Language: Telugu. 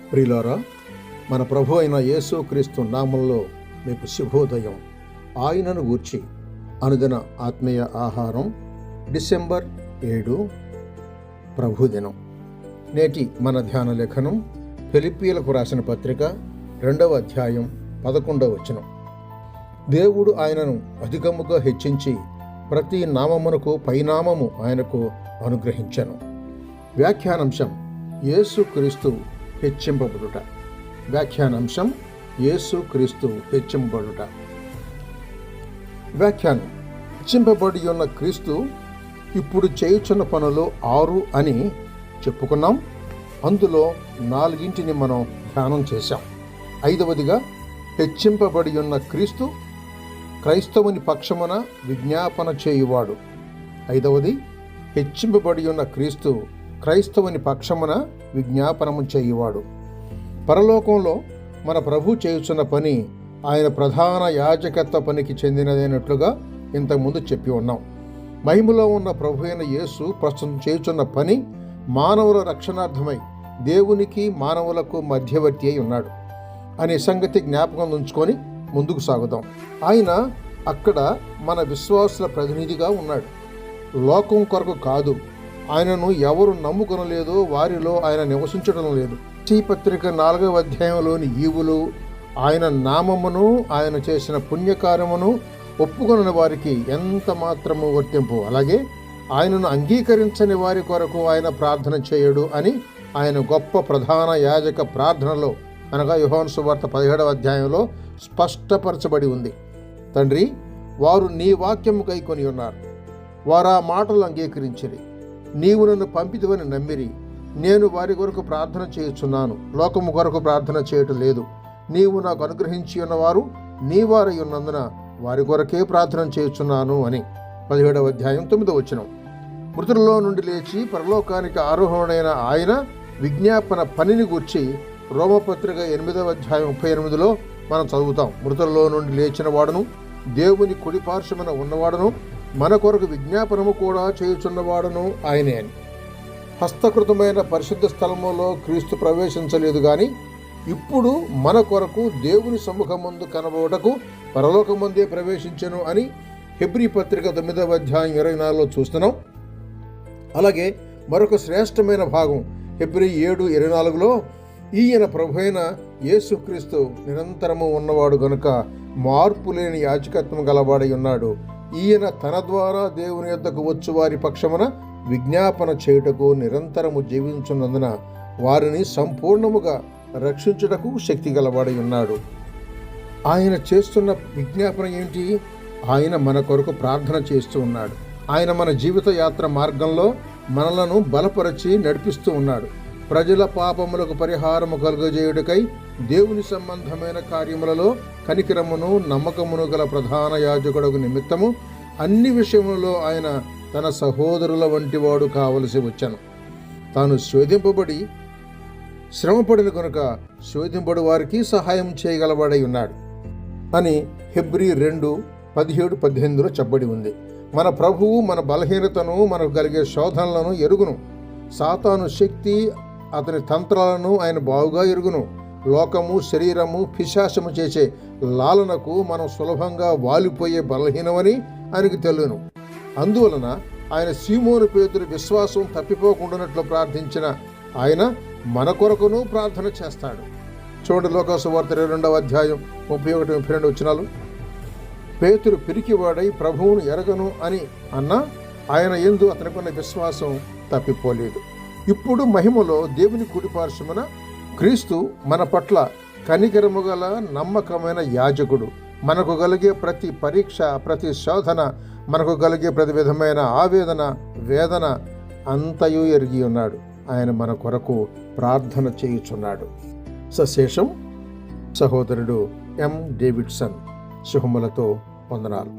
ప్రియులారా, మన ప్రభు అయిన యేసు క్రీస్తు నామంలో మీకు శుభోదయం. ఆయనను గూర్చి అనుదిన ఆత్మీయ ఆహారం డిసెంబర్ 7 ప్రభుదినం. నేటి మన ధ్యాన లేఖనం ఫిలిప్పీలకు రాసిన పత్రిక 2వ అధ్యాయం 11వ వచనం. దేవుడు ఆయనను అధికముగా హెచ్చించి ప్రతి నామమునకు పైనామము ఆయనకు అనుగ్రహించెను. వ్యాఖ్యానాంశం యేసు క్రీస్తు హెచ్చింపబడుట. వ్యాఖ్యానాంశం యేసు క్రీస్తు హెచ్చింపబడుట. వ్యాఖ్యానం: హెచ్చింపబడి ఉన్న క్రీస్తు ఇప్పుడు చేయుచున్న పనులు 6 అని చెప్పుకున్నాం. అందులో 4 మనం ధ్యానం చేశాం. 5వదిగా హెచ్చింపబడి ఉన్న క్రీస్తు క్రైస్తవుని పక్షమున విజ్ఞాపన చేయువాడు. 5వది హెచ్చింపబడి ఉన్న క్రీస్తు క్రైస్తవుని పక్షమున విజ్ఞాపనము చేయువాడు. పరలోకంలో మన ప్రభు చేయుచున్న పని ఆయన ప్రధాన యాజకత్వ పనికి చెందినదైనట్లుగా ఇంతకుముందు చెప్పి ఉన్నాం. మహిమలో ఉన్న ప్రభు అయిన యేసు ప్రస్తుతం చేయుచున్న పని మానవుల రక్షణార్థమై దేవునికి మానవులకు మధ్యవర్తి అయి ఉన్నాడు అనే సంగతి జ్ఞాపకం ఉంచుకొని ముందుకు సాగుదాం. ఆయన అక్కడ మన విశ్వాసుల ప్రతినిధిగా ఉన్నాడు. లోకం కొరకు కాదు, ఆయనను ఎవరు నమ్ముకొనలేదో వారిలో ఆయన నివసించడం లేదు. ఈ పత్రిక 4వ అధ్యాయంలోని ఈవులు ఆయన నామమును ఆయన చేసిన పుణ్యకార్యమును ఒప్పుకొనని వారికి ఎంత మాత్రము వర్తింపు. అలాగే ఆయనను అంగీకరించని వారి కొరకు ఆయన ప్రార్థన చేయడు అని ఆయన గొప్ప ప్రధాన యాజక ప్రార్థనలో అనగా యోహాను సువార్త 17వ అధ్యాయంలో స్పష్టపరచబడి ఉంది. తండ్రి, వారు నీ వాక్యము కైకొని ఉన్నారు, వారు ఆ మాటలు అంగీకరించిరి, నీవు నన్ను పంపితివని నమ్మిరి. నేను వారి కొరకు ప్రార్థన చేయుచున్నాను, లోకము కొరకు ప్రార్థన చేయటం లేదు. నీవు నాకు అనుగ్రహించి ఉన్నవారు నీ వారై ఉన్నందున వారి కొరకే ప్రార్థన చేయుచున్నాను అని 17వ అధ్యాయం 9వ వచనం. మృతులలో నుండి లేచి పరలోకానికి ఆరోహణైన ఆయన విజ్ఞాపన పనిని గూర్చి రోమపత్రిక 8వ అధ్యాయం 38లో మనం చదువుతాం. మృతులలో నుండి లేచిన వాడును దేవుని కుడి పార్శ్వమున ఉన్నవాడును మన కొరకు విజ్ఞాపనము కూడా చేయుచున్నవాడును ఆయనే అని. హస్తకృతమైన పరిశుద్ధ స్థలములో క్రీస్తు ప్రవేశించలేదు గాని ఇప్పుడు మన కొరకు దేవుని సముఖమందు కనబడుటకు పరలోకమందే ప్రవేశించెను అని హెబ్రీ పత్రిక 9వ అధ్యాయం 24లో చూస్తున్నాం. అలాగే మరొక శ్రేష్టమైన భాగం హెబ్రీ 7:24లో ఈయన ప్రభు అయిన యేసుక్రీస్తు నిరంతరము ఉన్నవాడు గనుక మార్పు లేని యాజకత్వం గలవాడై ఉన్నాడు. ఈయన తన ద్వారా దేవుని యొద్దకు వచ్చు వారి పక్షమున విజ్ఞాపన చేయుటకు నిరంతరము జీవించున్నందున వారిని సంపూర్ణముగా రక్షించుటకు శక్తి గలవాడై ఉన్నాడు. ఆయన చేస్తున్న విజ్ఞాపన ఏంటి? ఆయన మన కొరకు ప్రార్థన చేస్తూ ఉన్నాడు. ఆయన మన జీవిత యాత్ర మార్గంలో మనలను బలపరచి నడిపిస్తూ ఉన్నాడు. ప్రజల పాపములకు పరిహారము కలుగజేయుడికై దేవుని సంబంధమైన కార్యములలో కనికరమును నమ్మకమును గల ప్రధాన యాజకుడకు నిమిత్తము అన్ని విషయములలో ఆయన తన సహోదరుల వంటి వాడు కావలసి వచ్చాను. తాను శోధింపబడి శ్రమపడిన కనుక శోధింపడు వారికి సహాయం చేయగలవాడై ఉన్నాడు అని హెబ్రీ 2:17-18లో చెప్పబడి ఉంది. మన ప్రభువు మన బలహీనతను, మనకు కలిగే శోధనలను ఎరుగును. సాతాను శక్తి, అతని తంత్రాలను ఆయన బాగుగా ఎరుగును. లోకము, శరీరము, పిశాచము చేసే లాలనకు మనం సులభంగా వాలిపోయే బలహీనమని ఆయనకు తెలుగును. అందువలన ఆయన సీమోను పేతురు విశ్వాసం తప్పిపోకుండానట్లు ప్రార్థించిన ఆయన మన కొరకును ప్రార్థన చేస్తాడు. చూడండి, లోకా సువార్త 22వ అధ్యాయం 31-32 వచనాలు. పేతురు పిరికివాడై ప్రభువును ఎరగను అని అన్నా ఆయన యందు అతనికున్న విశ్వాసం తప్పిపోలేదు. ఇప్పుడు మహిమలో దేవుని కుడి పార్శ్వమున క్రీస్తు మన పట్ల కనికరము గల నమ్మకమైన యాజకుడు. మనకు కలిగే ప్రతి పరీక్ష, ప్రతి శోధన, మనకు కలిగే ప్రతి విధమైన ఆవేదన, వేదన అంతయు ఎరిగి ఉన్నాడు. ఆయన మన కొరకు ప్రార్థన చేయుచున్నాడు. సశేషం సహోదరుడు ఎం. డేవిడ్సన్. శుభములతో వందనాలు.